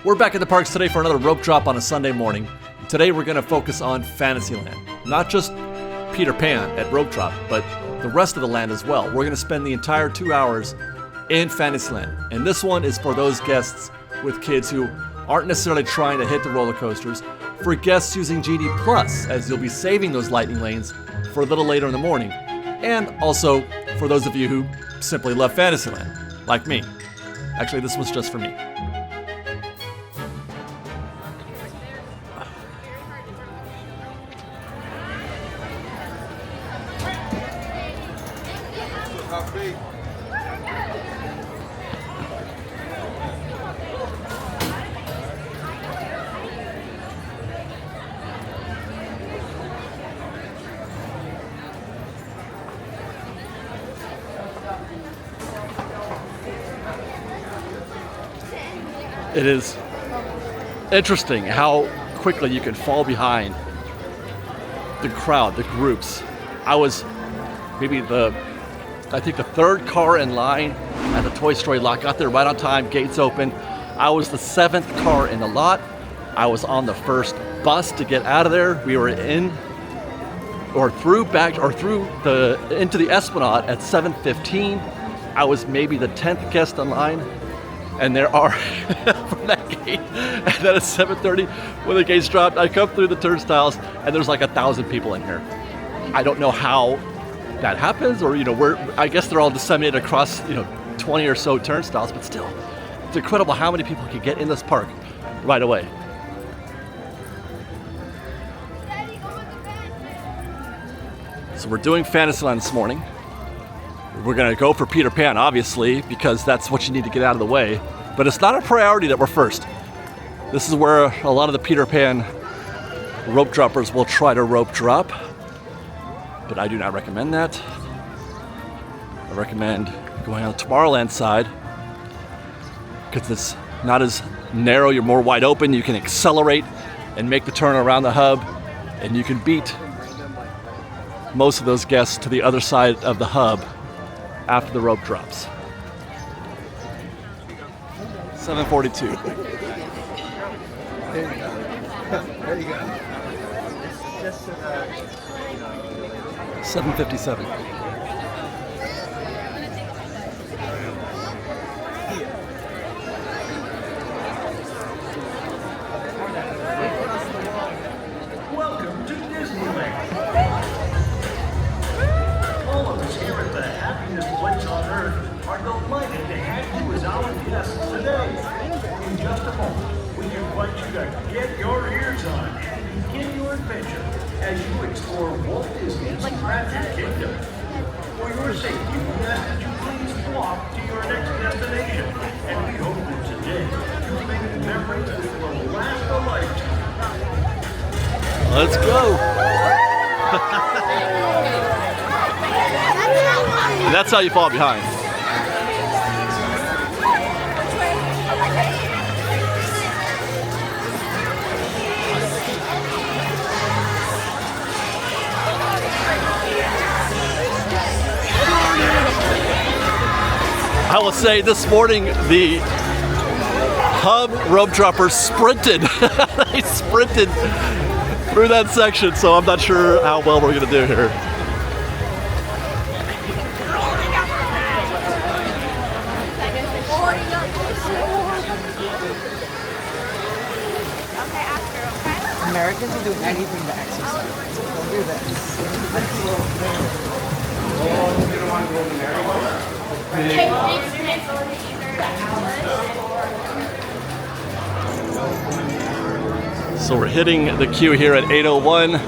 We're back at the parks today for another rope drop on a Sunday morning. Today we're going to focus on Fantasyland. Not just Peter Pan at rope drop, but the rest of the land as well. We're going to spend the entire 2 hours in Fantasyland. And this one is for those guests with kids who aren't necessarily trying to hit the roller coasters. For guests using Genie Plus, as you'll be saving those lightning lanes for a little later in the morning. And also for those of you who simply love Fantasyland, like me. Actually, this was just for me. It is interesting how quickly you can fall behind the crowd, the groups. I was maybe the third car in line at the Toy Story lot. Got there right on time, gates open. I was the 7th car in the lot. I was on the first bus to get out of there. We were into the Esplanade at 7:15. I was maybe the 10th guest in line. And there are, from that gate, and then at 7:30, when the gates dropped, I come through the turnstiles, and there's like 1,000 people in here. I don't know how that happens, or, I guess they're all disseminated across, 20 or so turnstiles, but still, it's incredible how many people can get in this park right away. So we're doing Fantasyland this morning. We're going to go for Peter Pan, obviously, because that's what you need to get out of the way. But it's not a priority that we're first. This is where a lot of the Peter Pan rope droppers will try to rope drop. But I do not recommend that. I recommend going on the Tomorrowland side, because it's not as narrow, you're more wide open, you can accelerate and make the turn around the hub, and you can beat most of those guests to the other side of the hub after the rope drops. 7:42. There you go. There you go. 7:57. Welcome to Disneyland. All of us here at the happiest place on earth are delighted to have you as our guests today. In just a moment, we invite you to get your ears on and begin your adventure as you explore Walt Disney's Magic Kingdom. For your safety, we ask that you please walk to your next destination, and we hope that today you'll make memories that will last a lifetime. Let's go. And that's how you fall behind. I will say this morning the hub rope droppers sprinted. They sprinted through that section, so I'm not sure how well we're going to do here. Americans will do anything to exercise. Don't do this. You don't want to go in there? So we're hitting the queue here at 8:01.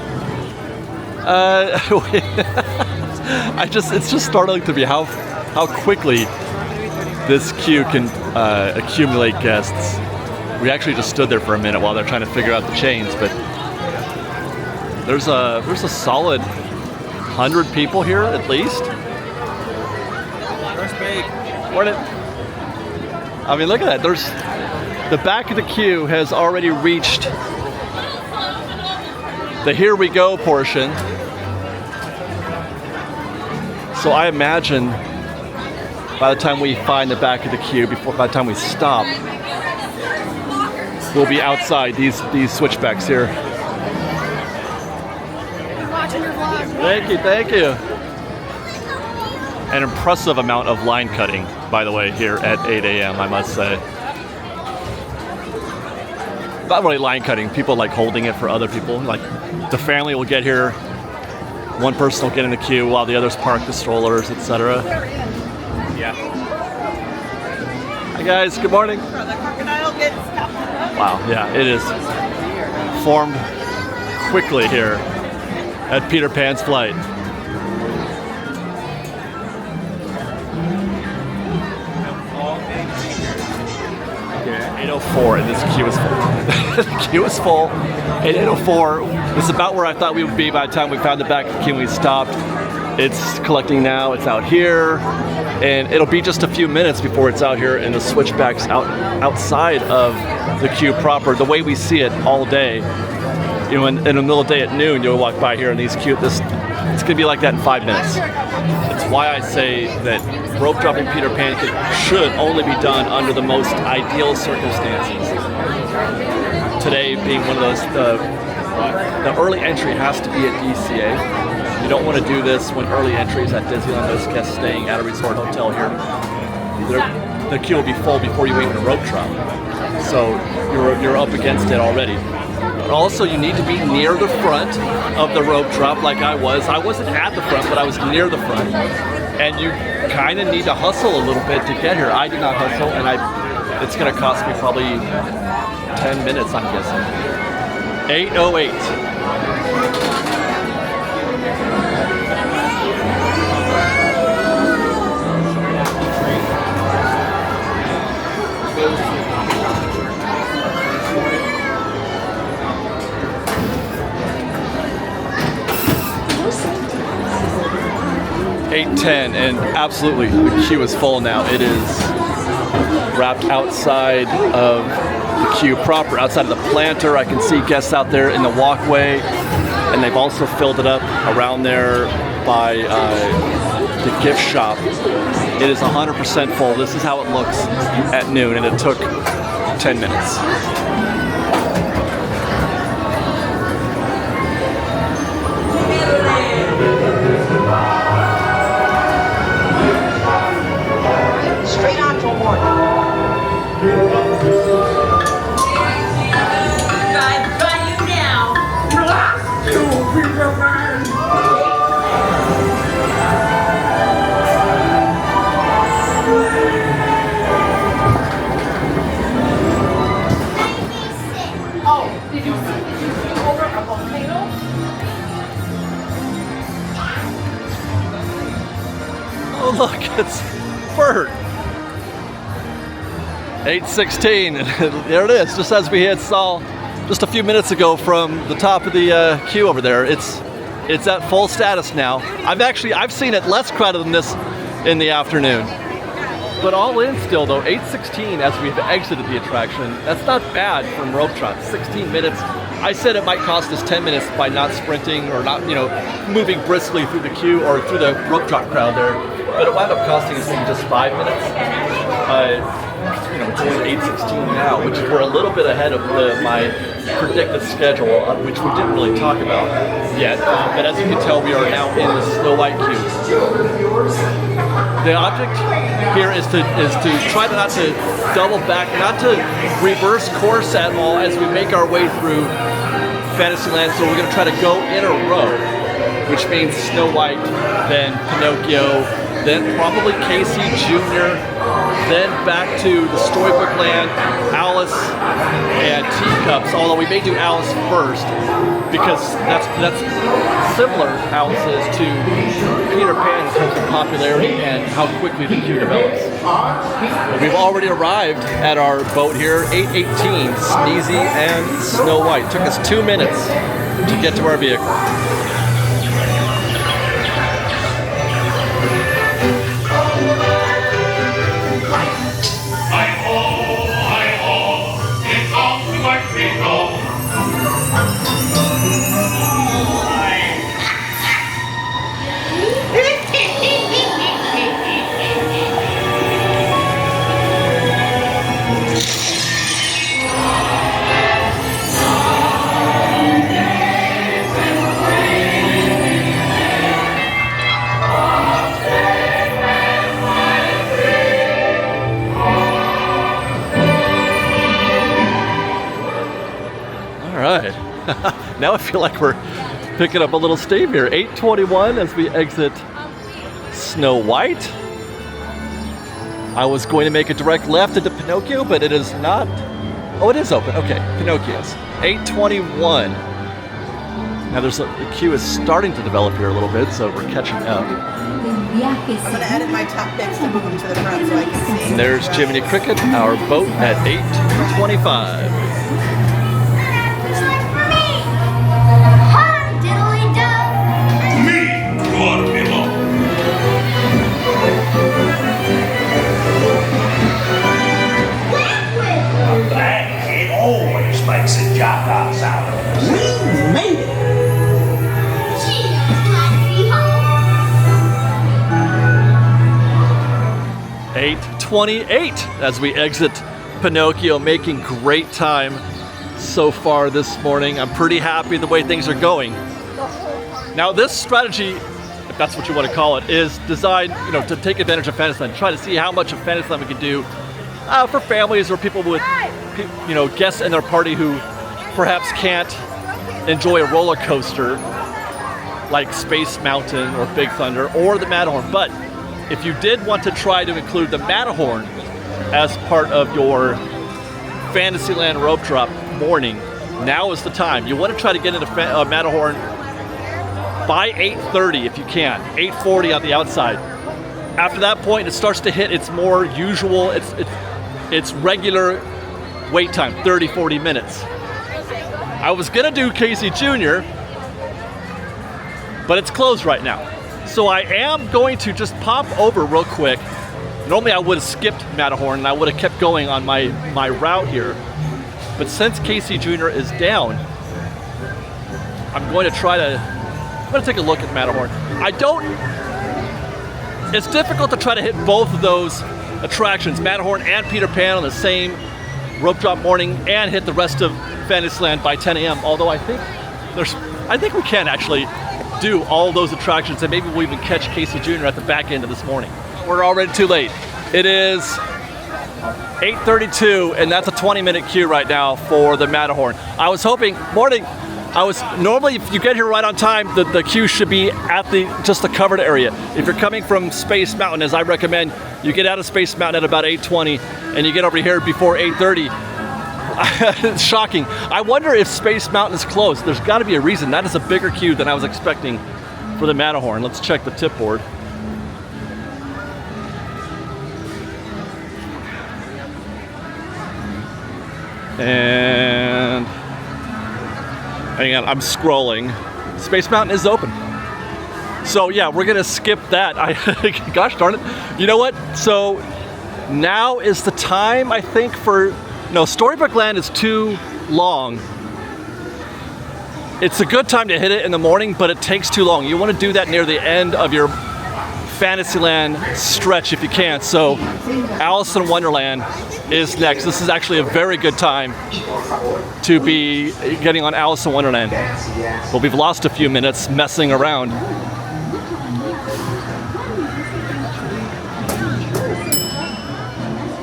It's just startling to me how quickly this queue can accumulate guests. We actually just stood there for a minute while they're trying to figure out the chains, but there's a solid 100 people here at least. First bake. Morning. I mean, look at that. There's the back of the queue has already reached the here we go portion. So I imagine by the time we find the back of the queue, by the time we stop, will be outside these switchbacks here. Watching your vlog. Thank you. An impressive amount of line cutting, by the way, here at 8 a.m., I must say. Not really line cutting, people like holding it for other people. Like the family will get here, one person will get in the queue while the others park the strollers, etc. Yeah. Hi guys, good morning. The crocodile gets stuck. Wow, yeah, it is formed quickly here at Peter Pan's flight. Okay, 8:04 and this queue is full. The queue is full. At 8:04, this is about where I thought we would be by the time we found the back of the queue and we stopped. It's collecting now, it's out here, and it'll be just a few minutes before it's out here in the switchbacks outside of the queue proper, the way we see it all day. You know, in the middle of the day at noon, you'll walk by here and these queue, it's gonna be like that in 5 minutes. It's why I say that rope dropping Peter Pan should only be done under the most ideal circumstances. Today being one of those, the early entry has to be at DCA. You don't want to do this when early entries at Disneyland, those guests staying at a resort hotel here. The queue will be full before you even rope drop. So you're up against it already. But also you need to be near the front of the rope drop like I was. I wasn't at the front, but I was near the front. And you kind of need to hustle a little bit to get here. I did not hustle, and it's going to cost me probably 10 minutes, I'm guessing. 8:08. $8:10, and absolutely the queue is full now. It is wrapped outside of the queue proper, outside of the planter. I can see guests out there in the walkway, and they've also filled it up around there by the gift shop. It is 100% full. This is how it looks at noon, and it took 10 minutes. Straight on to one. I've got you now. Relax, you Peter Pan! Oh, did you see over a volcano? Oh look, it's Bert. 8:16, there it is, just as we had saw just a few minutes ago from the top of the queue over there. It's at full status now. I've seen it less crowded than this in the afternoon. But all in still though, 8:16 as we've exited the attraction, that's not bad from rope trot. 16 minutes. I said it might cost us 10 minutes by not sprinting or not, moving briskly through the queue or through the rope trot crowd there. But it wound up costing us maybe just 5 minutes. It's only 8:16 now, which is we're a little bit ahead of my predicted schedule, which we didn't really talk about yet. But as you can tell, we are now in the Snow White queue. The object here is to try not to double back, not to reverse course at all as we make our way through Fantasyland. So we're going to try to go in a row, which means Snow White, then Pinocchio, then probably Casey Jr., then back to the Storybook land, Alice, and Teacups, although we may do Alice first, because that's similar, Alice is, to Peter Pan in terms of popularity and how quickly the queue develops. We've already arrived at our boat here, 8:18, Sneezy and Snow White. Took us 2 minutes to get to our vehicle. Now I feel like we're picking up a little steam here. 8:21 as we exit Snow White. I was going to make a direct left into Pinocchio, but it is not. Oh, it is open. Okay, Pinocchio's. 8:21. Now the queue is starting to develop here a little bit, so we're catching up. I'm gonna edit my top picks to move them to the front so I can see. And there's Jiminy Cricket, our boat at 8:25. It always makes a jackass out of us. We made it! 8:28 as we exit Pinocchio, making great time so far this morning. I'm pretty happy the way things are going. Now this strategy, if that's what you want to call it, is designed, to take advantage of Fantasyland, try to see how much of Fantasyland we can do for families or people with, guests in their party who perhaps can't enjoy a roller coaster like Space Mountain or Big Thunder or the Matterhorn. But if you did want to try to include the Matterhorn as part of your Fantasyland rope drop morning, now is the time. You want to try to get into Matterhorn by 8:30 if you can, 8:40 on the outside. After that point, it starts to hit its more usual, it's regular wait time, 30-40 minutes. I was gonna do Casey Jr., but it's closed right now. So I am going to just pop over real quick. Normally I would have skipped Matterhorn and I would have kept going on my route here. But since Casey Jr. is down, I'm going to take a look at Matterhorn. It's difficult to try to hit both of those attractions, Matterhorn and Peter Pan, on the same rope drop morning and hit the rest of Fantasyland by 10 a.m. Although I think we can actually do all those attractions, and maybe we'll even catch Casey Jr. at the back end of this morning. We're already too late. It is 8:32, and that's a 20-minute queue right now for the Matterhorn. I was hoping, normally if you get here right on time, the queue should be at just the covered area. If you're coming from Space Mountain, as I recommend, you get out of Space Mountain at about 8:20, and you get over here before 8:30. It's shocking. I wonder if Space Mountain is closed. There's got to be a reason. That is a bigger queue than I was expecting for the Matterhorn. Let's check the tip board. And hang on, I'm scrolling. Space Mountain is open. So yeah, we're gonna skip that. Gosh darn it. You know what? So now is the time, I think, no, Storybook Land is too long. It's a good time to hit it in the morning, but it takes too long. You want to do that near the end of your Fantasyland stretch if you can. So Alice in Wonderland is next. This is actually a very good time to be getting on Alice in Wonderland. But we've lost a few minutes messing around.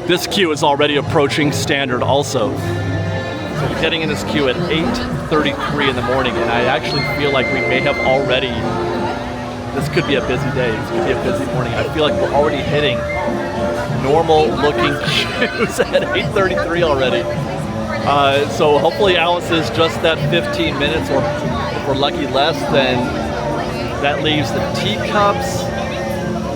This queue is already approaching standard also. So we're getting in this queue at 8:33 in the morning, and I actually feel like we may have already, this could be a busy day, this could be a busy morning. I feel like we're already hitting normal looking queues at 8:33 already. So hopefully Alice is just that 15 minutes, or if we're lucky less, then that leaves the teacups,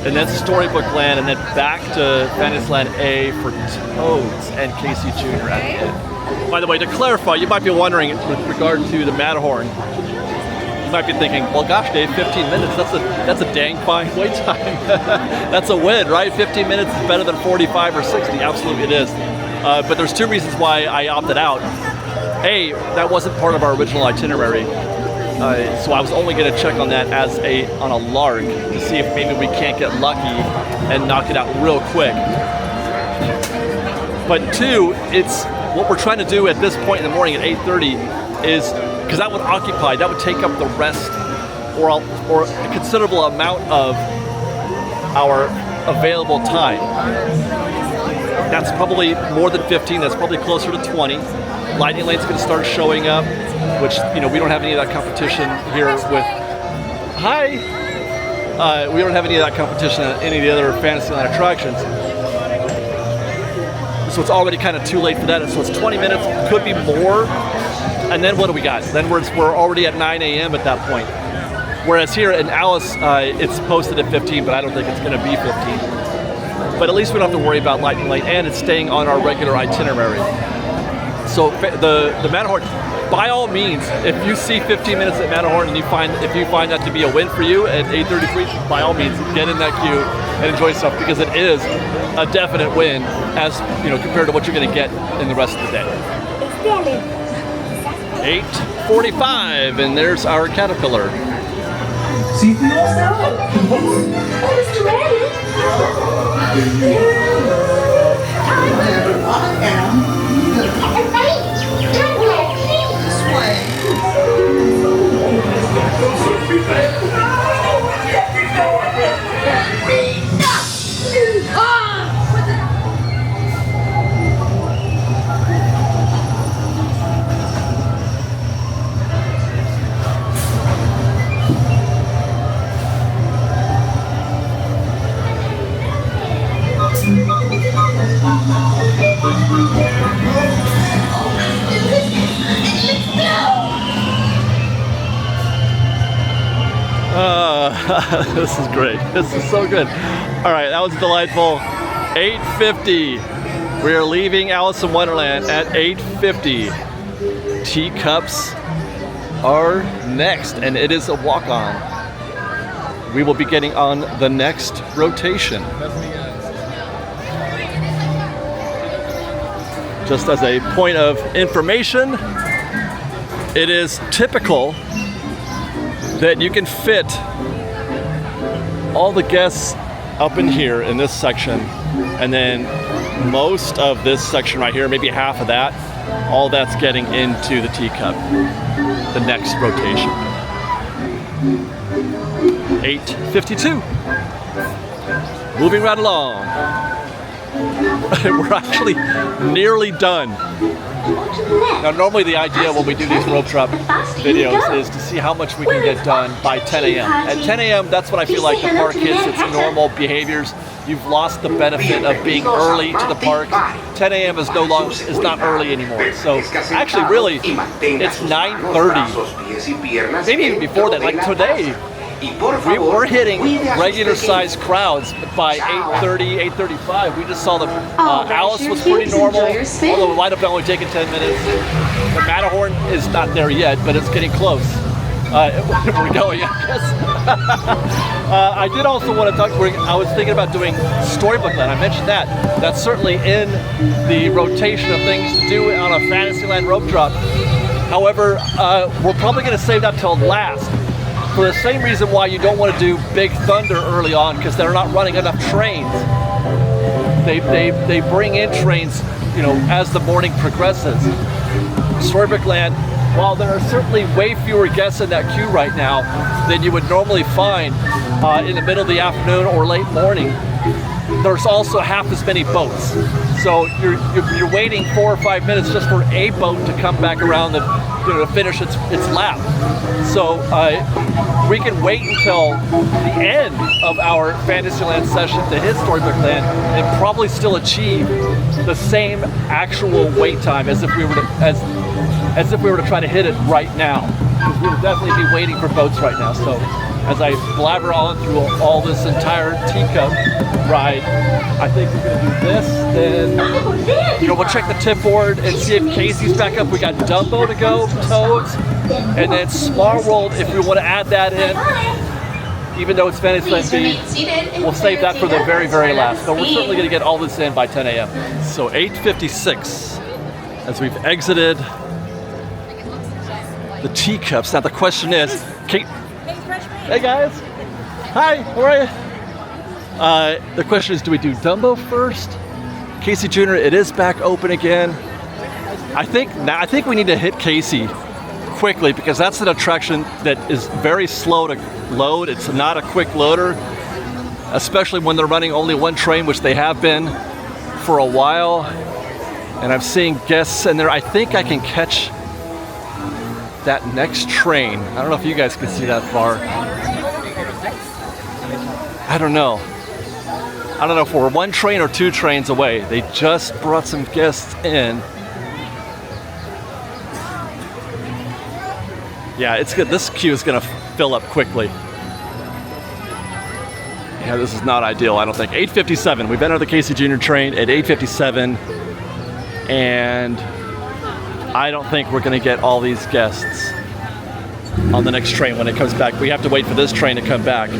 and then Storybook Land, and then back to Fantasyland A for Toads and Casey Jr. at the end. By the way, to clarify, you might be wondering with regard to the Matterhorn, you might be thinking, well gosh Dave, 15 minutes, that's a dang fine wait time. That's a win, right? 15 minutes is better than 45 or 60, absolutely it is. But there's two reasons why I opted out. A, that wasn't part of our original itinerary. So I was only going to check on that on a lark to see if maybe we can't get lucky and knock it out real quick. But two, it's what we're trying to do at this point in the morning at 8:30 is, because that would take up the rest or a considerable amount of our available time. That's probably more than 15. That's probably closer to 20. Lightning Lane's going to start showing up, which, you know, we don't have any of that competition here with... Hi! We don't have any of that competition at any of the other Fantasyland attractions. So it's already kind of too late for that. So it's 20 minutes, could be more. And then what do we got? Then we're already at 9 a.m. at that point. Whereas here in Alice, it's posted at 15, but I don't think it's going to be 15. But at least we don't have to worry about Lightning Lane, and it's staying on our regular itinerary. So the Matterhorn, by all means, if you see 15 minutes at Matterhorn and if you find that to be a win for you at 8:33, by all means, get in that queue and enjoy stuff, because it is a definite win as, you know, compared to what you're going to get in the rest of the day. 8:45, and there's our caterpillar. See for yourself. This is great. This is so good. All right, that was delightful. 8:50. We are leaving Alice in Wonderland at 8:50. Teacups are next, and it is a walk-on. We will be getting on the next rotation. Just as a point of information, it is typical that you can fit all the guests up in here in this section, and then most of this section right here, maybe half of that, all that's getting into the teacup, the next rotation. 8:52. Moving right along. We're actually nearly done. Now, normally the idea when we do these rope drop videos is to see how much we can get done by 10 a.m. At 10 a.m., that's when I feel like the park hits its normal behaviors. You've lost the benefit of being early to the park. 10 a.m. is not early anymore. So actually, really, it's 9:30. Maybe even before that. Like today, we're hitting regular sized crowds by 8:30, 8:35. We just saw the Alice was pretty normal, although it might have only taken 10 minutes. The Matterhorn is not there yet, but it's getting close. We're going, I guess. I did also want to talk, I was thinking about doing Storybook Land. I mentioned that. That's certainly in the rotation of things to do on a Fantasyland rope drop. However, we're probably going to save that till last, for the same reason why you don't want to do Big Thunder early on, because they're not running enough trains. They bring in trains, you know, as the morning progresses. Storybook Land, while there are certainly way fewer guests in that queue right now than you would normally find in the middle of the afternoon or late morning, there's also half as many boats. So you're waiting 4 or 5 minutes just for a boat to come back around to finish its lap. So we can wait until the end of our Fantasyland session to hit Storybook Land and probably still achieve the same actual wait time as if we were to try to hit it right now, because we would definitely be waiting for boats right now. So as I blabber on through all this entire teacup ride, I think we're gonna do this, then we'll check the tip board and see if Casey's back up. We got Dumbo to go, Toads, and then Small World if we want to add that in. Even though it's Fantasyland B, we'll save that for the very, very last. But we're certainly gonna get all this in by 10 a.m. So 8:56, as we've exited the teacups. Now the question is, Kate. Hey guys. Hi, how are you? The question is, do we do Dumbo first? Casey Jr., it is back open again. I think we need to hit Casey quickly, because that's an attraction that is very slow to load. It's not a quick loader, especially when they're running only one train, which they have been for a while, and I've seen guests in there. I think I can catch that next train. I don't know if you guys can see that far. I don't know. I don't know if we're one train or two trains away. They just brought some guests in. Yeah, it's good. This queue is gonna fill up quickly. Yeah, this is not ideal, I don't think. 8:57, we've entered the Casey Jr. train at 8:57, and I don't think we're gonna get all these guests on the next train when it comes back. We have to wait for this train to come back,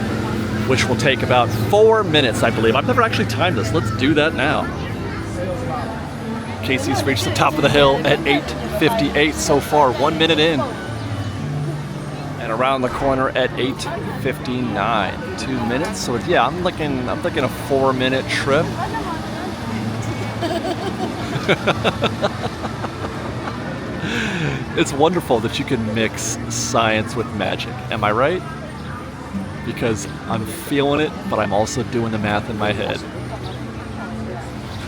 which will take about 4 minutes, I believe. I've never actually timed this. Let's do that now. Casey's reached the top of the hill at 8:58 so far, 1 minute in. And around the corner at 8:59, 2 minutes. So yeah, I'm thinking a 4 minute trip. It's wonderful that you can mix science with magic. Am I right? Because I'm feeling it, but I'm also doing the math in my head.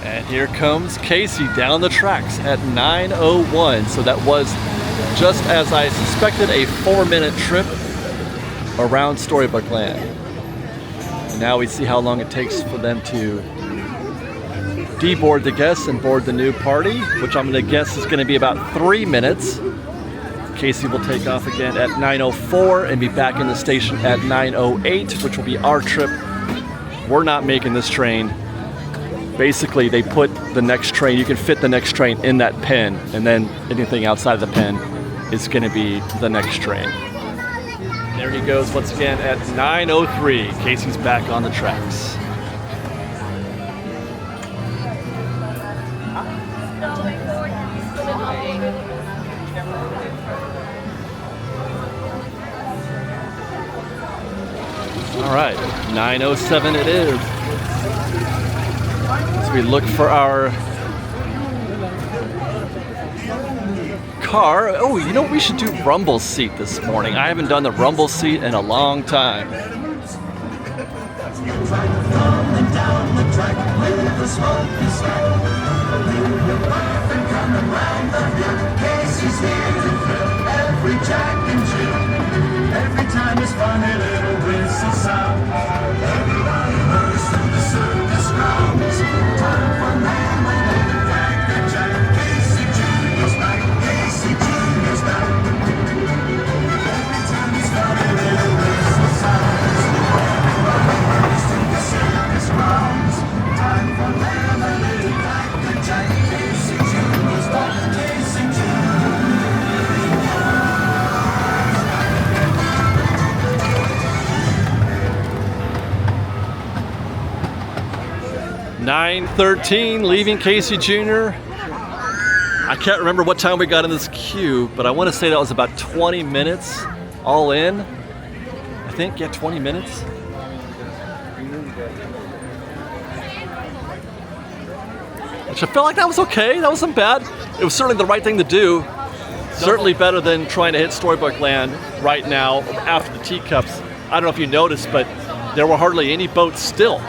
And here comes Casey down the tracks at 9:01. So that was, just as I suspected, a 4 minute trip around Storybook Land. And now we see how long it takes for them to deboard the guests and board the new party, which I'm going to guess is going to be about 3 minutes. Casey will take off again at 9:04 and be back in the station at 9:08, which will be our trip. We're not making this train. Basically, they put the next train, you can fit the next train in that pen, and then anything outside of the pen is going to be the next train. There he goes once again at 9:03. Casey's back on the tracks. All right, 9:07 it is. As we look for our car. Oh, you know what? We should do Rumble seat this morning. I haven't done the Rumble seat in a long time. Every time it's fun, a little whistle sound. Everybody hurries to the circus grounds. Time for lemonade, Frank and Jack. Casey Jr.'s back. Casey Jr.'s back. Every time it's fun, a little whistle sounds. Everybody hurries to the circus grounds. Time for lemonade, Frank and Jack. Casey Jr.'s back. Casey Jr. 9:13, leaving Casey Jr. I can't remember what time we got in this queue, but I want to say that was about 20 minutes all in. I think, yeah, 20 minutes. Which I felt like that was okay. That wasn't bad. It was certainly the right thing to do. Certainly better than trying to hit Storybook Land right now after the teacups. I don't know if you noticed, but there were hardly any boats still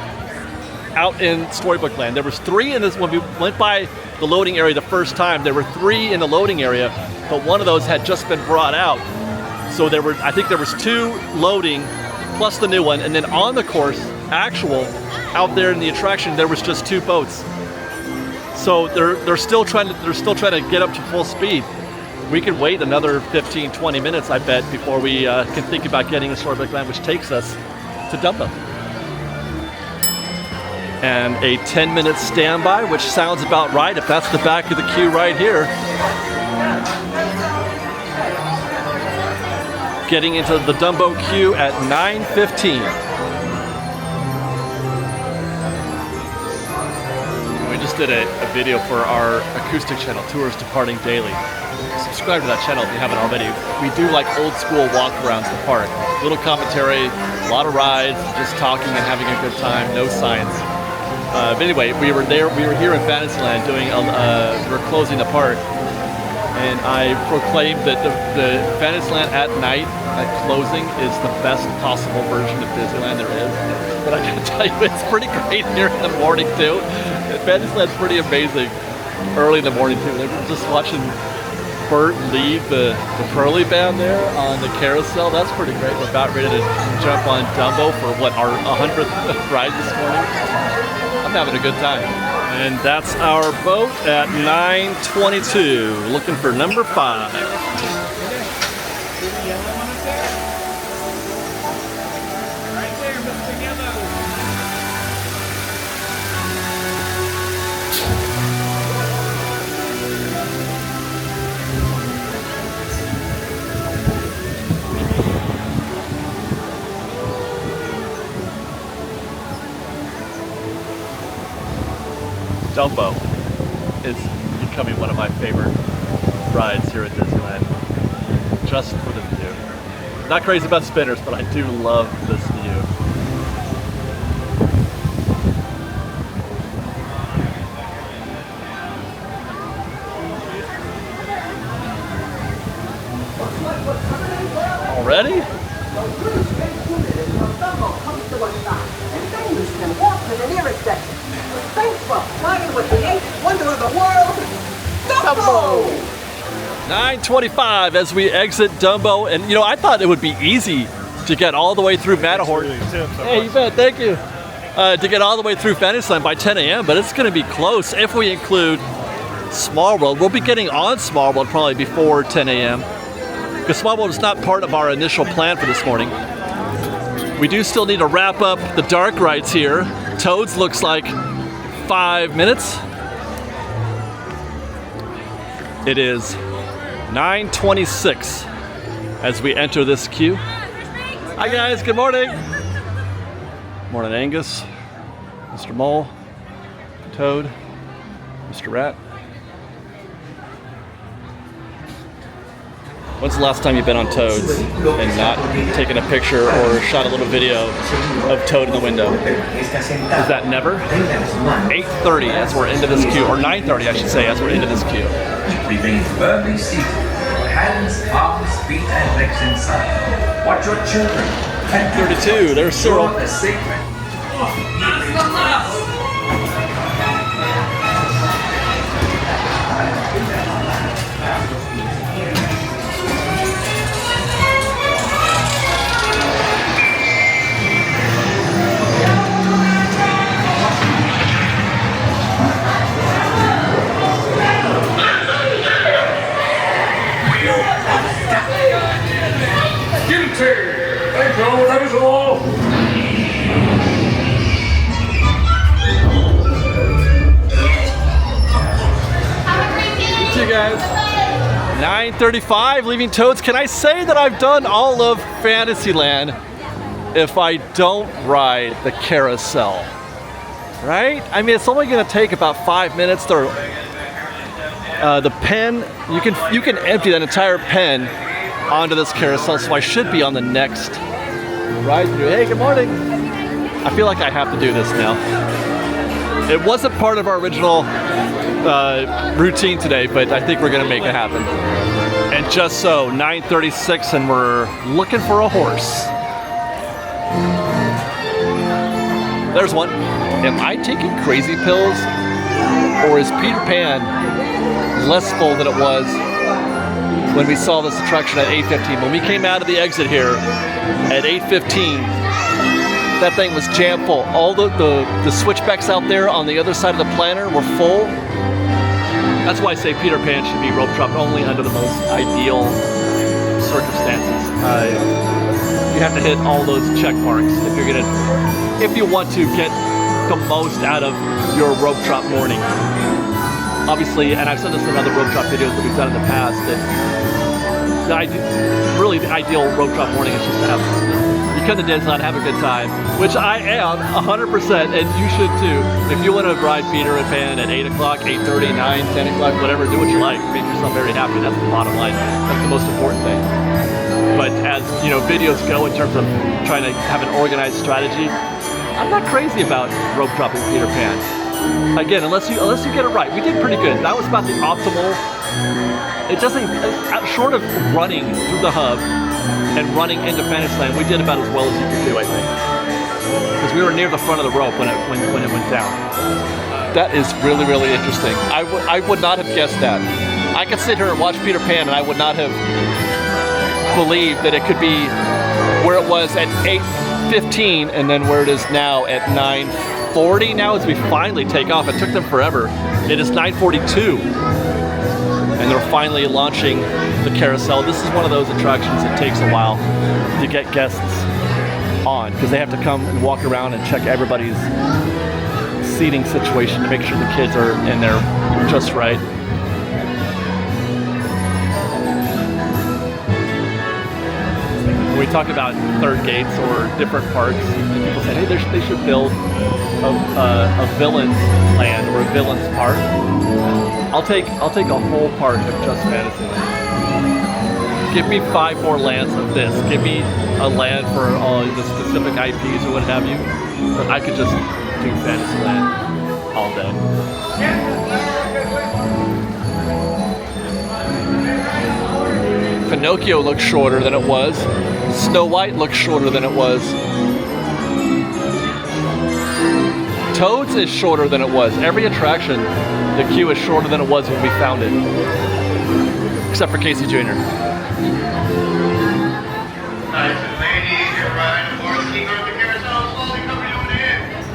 out in Storybook Land. There was 3 in this. When we went by the loading area the first time, there were 3 in the loading area, but one of those had just been brought out. So there were, I think there was 2 loading plus the new one, and then on the course, actual, out there in the attraction, there was just 2 boats. So they're still trying to get up to full speed. We could wait another 15, 20 minutes, I bet, before we can think about getting to Storybook Land, which takes us to Dumbo. And a 10-minute standby, which sounds about right if that's the back of the queue right here. Getting into the Dumbo queue at 9:15. We just did a video for our acoustic channel, Tours Departing Daily. Subscribe to that channel if you haven't already. We do like old school walk-arounds the park. Little commentary, a lot of rides, just talking and having a good time, no science. But anyway, we were here in Fantasyland doing, we were closing the park, and I proclaimed that the Fantasyland at night, at closing, is the best possible version of Disneyland there is. But I gotta tell you, it's pretty great here in the morning too. Fantasyland's pretty amazing early in the morning too. They're just watching Bert lead the Curly Band there on the Carousel. That's pretty great. We're about ready to jump on Dumbo for what, our 100th ride this morning. I'm having a good time. And that's our boat at 9:22, looking for number 5. Dumbo is becoming one of my favorite rides here at Disneyland, just for the view. Not crazy about spinners, but I do love this view. Already? Thanks for flying with the 8th wonder of the world, Dumbo! 9:25 as we exit Dumbo, and you know, I thought it would be easy to get all the way through Matterhorn. Hey, you bet, thank you. To get all the way through Fantasyland by 10 a.m., but it's going to be close if we include Small World. We'll be getting on Small World probably before 10 a.m. because Small World is not part of our initial plan for this morning. We do still need to wrap up the dark rides here. Toads looks like 5 minutes. It is 9:26 as we enter this queue. Hi guys, good morning. Morning Angus, Mr. Mole, Toad, Mr. Rat. When's the last time you've been on Toads and not taken a picture or shot a little video of Toad in the window? Is that never? 8:30 as we're into this queue, or 9:30 I should say, as we're into this queue. Remain firmly seated. Hands, arms, feet, and legs inside. Watch your children. 10:32, there's Cyril. The sacred. Thank you, that is all. See you guys. 9:35, leaving Toads. Can I say that I've done all of Fantasyland if I don't ride the Carousel? Right? I mean, it's only going to take about 5 minutes to. The pen, you can empty that entire pen onto this Carousel, so I should be on the next ride through. Hey, good morning. I feel like I have to do this now. It wasn't part of our original routine today, but I think we're gonna make it happen. And just so, 9:36, and we're looking for a horse. There's one. Am I taking crazy pills, or is Peter Pan less full than it was when we saw this attraction at 8:15? When we came out of the exit here at 8:15, that thing was jam full. All the switchbacks out there on the other side of the planter were full. That's why I say Peter Pan should be rope dropped only under the most ideal circumstances. You have to hit all those check marks if you want to get the most out of your rope drop morning. Obviously, and I've said this in other rope drop videos that we've done in the past, that the ideal rope drop morning is just to you come to Disneyland, have a good time, which I am 100%, and you should too. If you want to ride Peter and Pan at 8 o'clock, 8:30, 9, 10 o'clock, whatever, do what you like. Make yourself very happy. That's the bottom line. That's the most important thing. But as you know, videos go in terms of trying to have an organized strategy, I'm not crazy about rope dropping Peter Pan. Again, unless you get it right. We did pretty good. That was about the optimal it doesn't, short of running through the hub and running into Fantasyland, we did about as well as you could do, I think. Because we were near the front of the rope when it went down. That is really, really interesting. I would not have guessed that. I could sit here and watch Peter Pan and I would not have believed that it could be where it was at 8:15 and then where it is now at 9:40 now as we finally take off. It took them forever. It is 9:42 and they're finally launching the carousel. This is one of those attractions that takes a while to get guests on because they have to come and walk around and check everybody's seating situation to make sure the kids are in there just right. When we talk about third gates or different parks, people say, hey, they should build a villain's land or a villain's park. I'll take a whole park of just Fantasyland. Give me 5 more lands of this. Give me a land for all the specific IPs or what have you. But I could just do Fantasyland all day. Pinocchio looks shorter than it was. Snow White looks shorter than it was. Toads is shorter than it was. Every attraction, the queue is shorter than it was when we found it. Except for Casey Jr.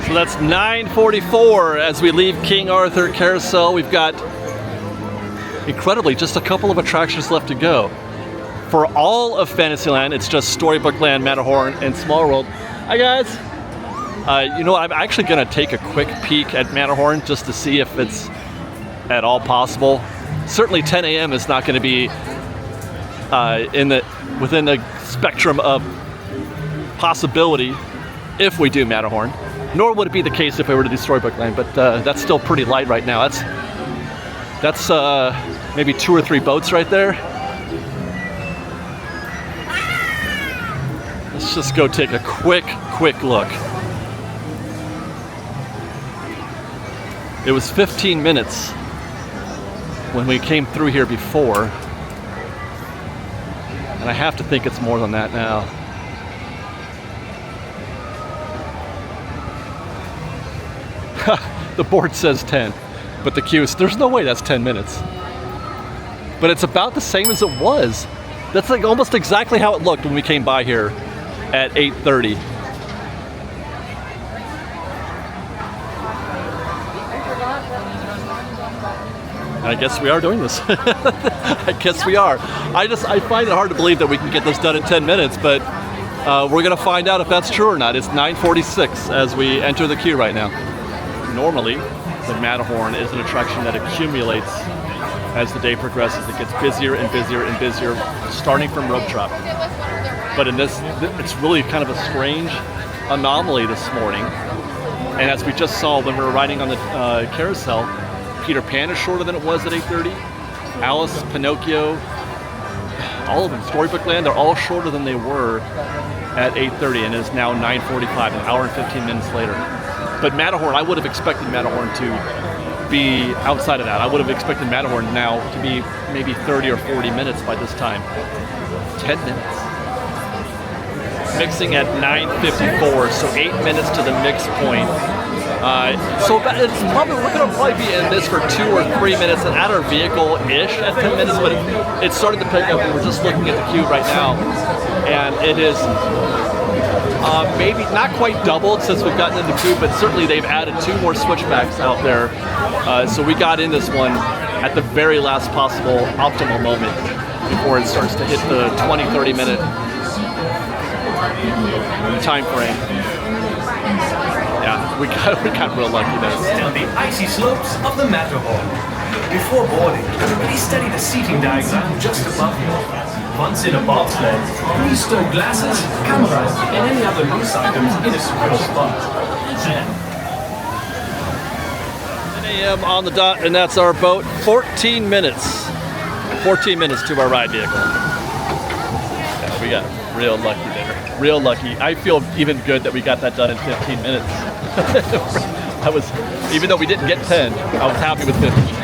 So that's 9:44 as we leave King Arthur Carousel. We've got, incredibly, just a couple of attractions left to go. For all of Fantasyland, it's just Storybook Land, Matterhorn, and Small World. Hi guys! You know, I'm actually gonna take a quick peek at Matterhorn just to see if it's at all possible. Certainly 10 a.m. is not gonna be within the spectrum of possibility if we do Matterhorn. Nor would it be the case if we were to do Storybook Land, but that's still pretty light right now. That's maybe 2 or 3 boats right there. Let's just go take a quick look. It was 15 minutes when we came through here before, and I have to think it's more than that now. The board says 10, but the queue is, there's no way that's 10 minutes. But it's about the same as it was. That's like almost exactly how it looked when we came by here at 8:30. I guess we are doing this. I guess we are. I find it hard to believe that we can get this done in 10 minutes, but we're gonna find out if that's true or not. It's 9:46 as we enter the queue right now. Normally, the Matterhorn is an attraction that accumulates as the day progresses. It gets busier and busier and busier, starting from Rope Drop. But in this, it's really kind of a strange anomaly this morning. And as we just saw when we were riding on the carousel, Peter Pan is shorter than it was at 8:30. Alice, Pinocchio, all of them, Storybook Land, they're all shorter than they were at 8:30, and it is now 9:45, an hour and 15 minutes later. But Matterhorn, I would have expected Matterhorn to be outside of that. I would have expected Matterhorn now to be maybe 30 or 40 minutes by this time. 10 minutes. Mixing at 9:54, so 8 minutes to the mix point. So that it's probably, we're going to probably be in this for 2 or 3 minutes and at our vehicle-ish at 10 minutes, but it started to pick up. We're just looking at the queue right now, and it is maybe not quite doubled since we've gotten in the queue, but certainly they've added 2 more switchbacks out there. So we got in this one at the very last possible optimal moment before it starts to hit the 20-30 minute time frame. Yeah, we got real lucky there. Down the icy slopes of the Matterhorn. Before boarding, please study the seating diagram just above you. Once in a bobsled, please store glasses, cameras, and any other loose items in a secure spot. 10 a.m. on the dot, and that's our boat. 14 minutes. 14 minutes to our ride vehicle. Yeah, we got real lucky there. Real lucky. I feel even good that we got that done in 15 minutes. Even though we didn't get 10, I was happy with 15.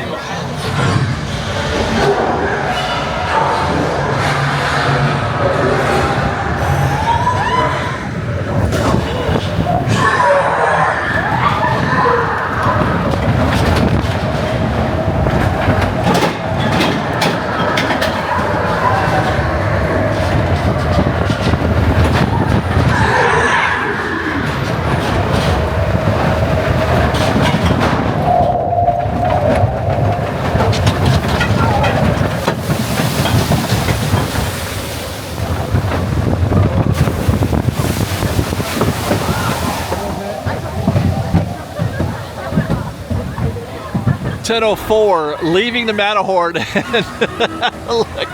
10:04, leaving the Matterhorn. Look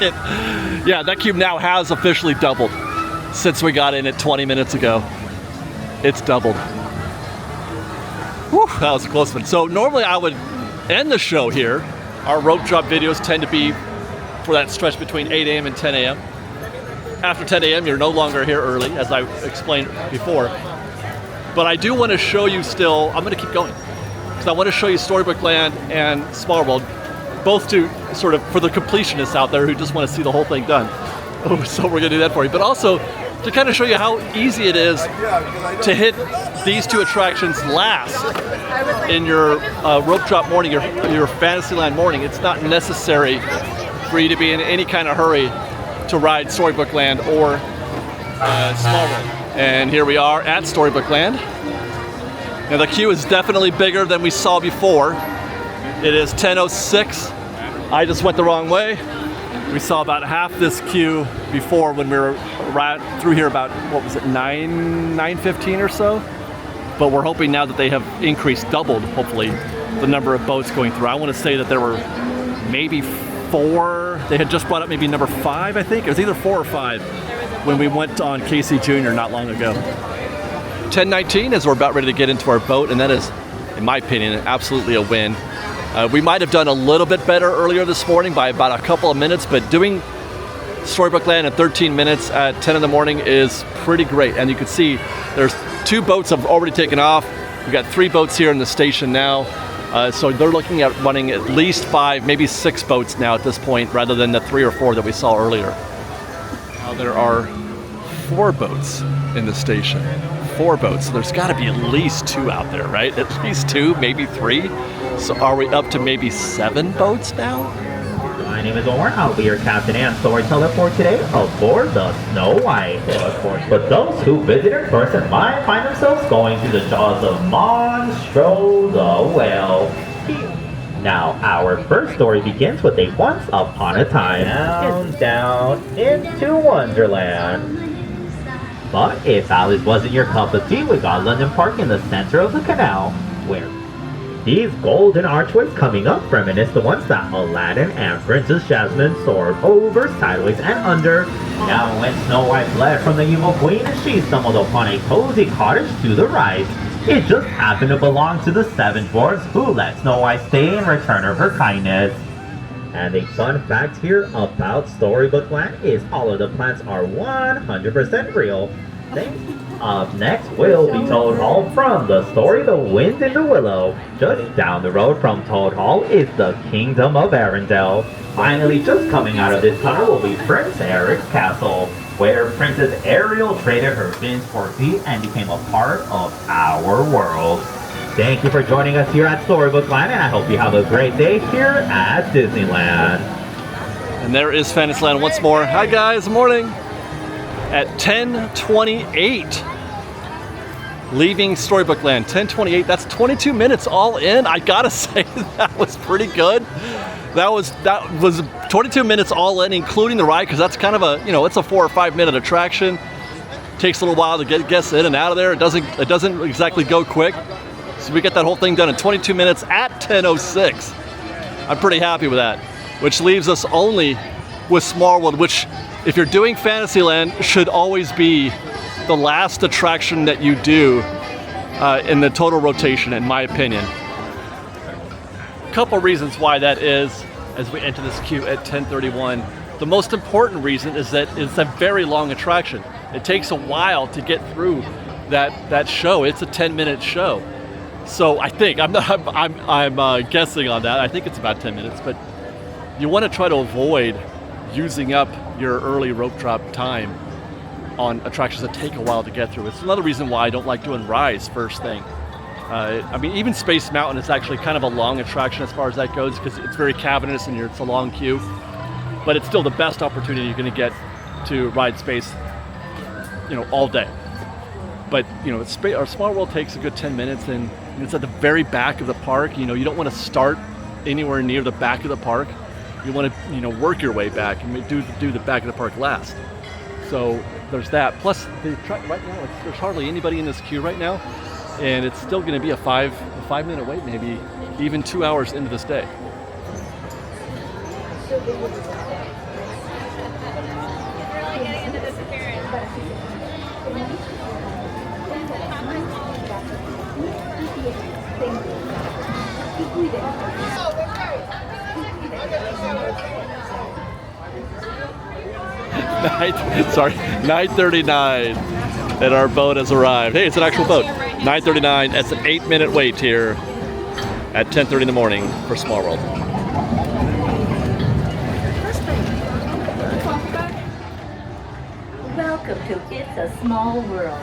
at, yeah, that cube now has officially doubled since we got in it 20 minutes ago. It's doubled. Whew, that was a close one. So normally I would end the show here. Our rope drop videos tend to be for that stretch between 8 a.m. and 10 a.m. After 10 a.m. you're no longer here early, as I explained before. But I do want to show you still, I'm going to keep going. Because I want to show you Storybook Land and Small World, both to sort of, for the completionists out there who just want to see the whole thing done. Oh, so we're going to do that for you. But also to kind of show you how easy it is to hit these two attractions last in your rope drop morning, your Fantasyland morning. It's not necessary for you to be in any kind of hurry to ride Storybook Land or Small World. And here we are at Storybook Land. Now the queue is definitely bigger than we saw before. It is 10:06. I just went the wrong way. We saw about half this queue before when we were right through here about, what was it, 9:15 or so? But we're hoping now that they have increased, doubled, hopefully, the number of boats going through. I want to say that there were maybe 4. They had just brought up maybe number 5, I think. It was either 4 or 5 when we went on Casey Jr. not long ago. 10:19 as we're about ready to get into our boat, and that is, in my opinion, absolutely a win. We might have done a little bit better earlier this morning by about a couple of minutes, but doing Storybook Land in 13 minutes at 10 in the morning is pretty great. And you can see there's 2 boats have already taken off. We've got 3 boats here in the station now. So they're looking at running at least 5, maybe 6 boats now at this point, rather than the 3 or 4 that we saw earlier. Now there are 4 boats in the station. 4 boats. So there's got to be at least 2 out there, right? At least 2, maybe 3. So are we up to maybe 7 boats now? My name is Omar. I'll be your captain and storyteller for today aboard the Snow White. But those who visit in person might find themselves going through the jaws of Monstro the Whale. Now, our first story begins with a once upon a time down into Wonderland. But if Alice wasn't your cup of tea, we got London Park in the center of the canal, where these golden archways coming up reminisce the ones that Aladdin and Princess Jasmine soared over, sideways, and under. Now when Snow White fled from the evil queen and she stumbled upon a cozy cottage to the right, it just happened to belong to the 7 dwarfs who let Snow White stay in return of her kindness. And a fun fact here about Storybook Land is all of the plants are 100% real. Up next will be Toad Hall from the story The Wind in the Willow. Just down the road from Toad Hall is the Kingdom of Arendelle. Finally, just coming out of this tunnel will be Prince Eric's castle, where Princess Ariel traded her fins for tea and became a part of our world. Thank you for joining us here at Storybook Land, and I hope you have a great day here at Disneyland. And there is Fantasyland once more. Hi guys, morning. At 10:28, leaving Storybook Land. 10:28. That's 22 minutes all in. I gotta say that was pretty good. That was 22 minutes all in, including the ride, because that's kind of a, it's a 4 or 5 minute attraction. Takes a little while to get guests in and out of there. It doesn't exactly go quick. So we get that whole thing done in 22 minutes at 10:06. I'm pretty happy with that. Which leaves us only with Small World, which, if you're doing Fantasyland, should always be the last attraction that you do in the total rotation, in my opinion. A couple reasons why that is as we enter this queue at 10:31. The most important reason is that it's a very long attraction. It takes a while to get through that show. It's a 10-minute show. So I think, I'm guessing on that. I think it's about 10 minutes, but you want to try to avoid using up your early rope drop time on attractions that take a while to get through. It's another reason why I don't like doing Rise first thing. I mean, even Space Mountain is actually kind of a long attraction as far as that goes, because it's very cavernous and it's a long queue. But it's still the best opportunity you're going to get to ride Space, all day. But our Small World takes a good 10 minutes, and it's at the very back of the park. You don't want to start anywhere near the back of the park. You want to work your way back and do the back of the park last. So there's that. Plus the track right now, there's hardly anybody in this queue right now, and it's still going to be a 5 minute wait, maybe even 2 hours into this day. Sorry, 9:39, and our boat has arrived. Hey, it's an actual boat. 9:39. It's an 8-minute wait here at 10:30 in the morning for Small World. Welcome to It's a Small World.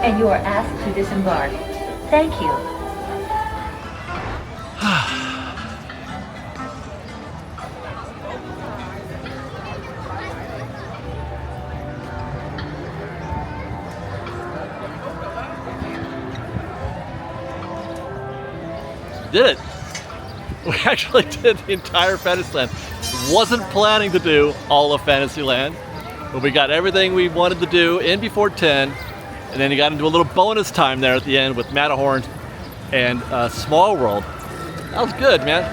And you are asked to disembark. Thank you. Did it. We actually did the entire Fantasyland. Wasn't planning to do all of Fantasyland, but we got everything we wanted to do in before 10. And then you got into a little bonus time there at the end with Matterhorn and Small World. That was good, man.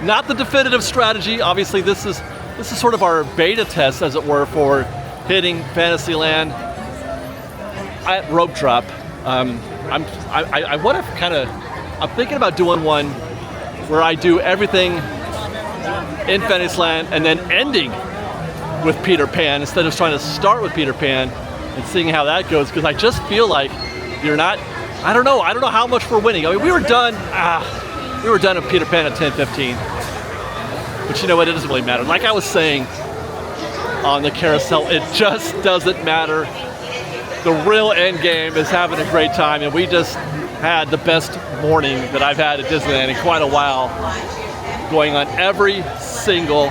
Not the definitive strategy. Obviously, this is sort of our beta test, as it were, for hitting Fantasyland at rope drop. I'm thinking about doing one where I do everything in Fantasyland and then ending with Peter Pan instead of trying to start with Peter Pan and seeing how that goes, because I just feel like you're not, I don't know how much we're winning. I mean, we were done at Peter Pan at 10:15, but you know what, it doesn't really matter. Like I was saying on the carousel, it just doesn't matter. The real end game is having a great time, and we just had the best morning that I've had at Disneyland in quite a while, going on every single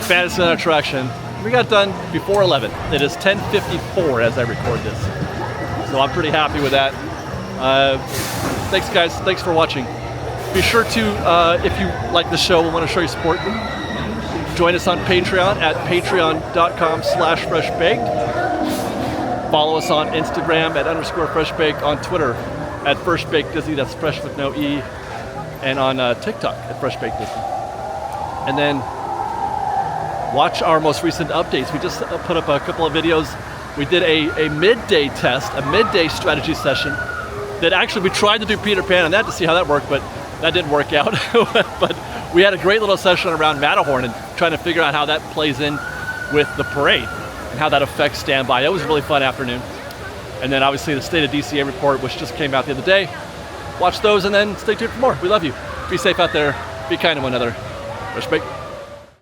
Fantasyland attraction. We got done before 11. It is 10:54 as I record this. So I'm pretty happy with that. Thanks guys, thanks for watching. Be sure to, if you like the show and want to show your support, join us on Patreon at patreon.com/freshbaked. Follow us on Instagram at _freshbaked, on Twitter at freshbakedisney, that's fresh with no E, and on TikTok at freshbakedisney. And then watch our most recent updates. We just put up a couple of videos. We did a midday test, a midday strategy session that actually we tried to do Peter Pan on that to see how that worked, but that didn't work out. But we had a great little session around Matterhorn and trying to figure out how that plays in with the parade and how that affects standby. That was a really fun afternoon. And then obviously the State of DCA report, which just came out the other day. Watch those and then stay tuned for more. We love you. Be safe out there. Be kind to one another. Fresh Baked.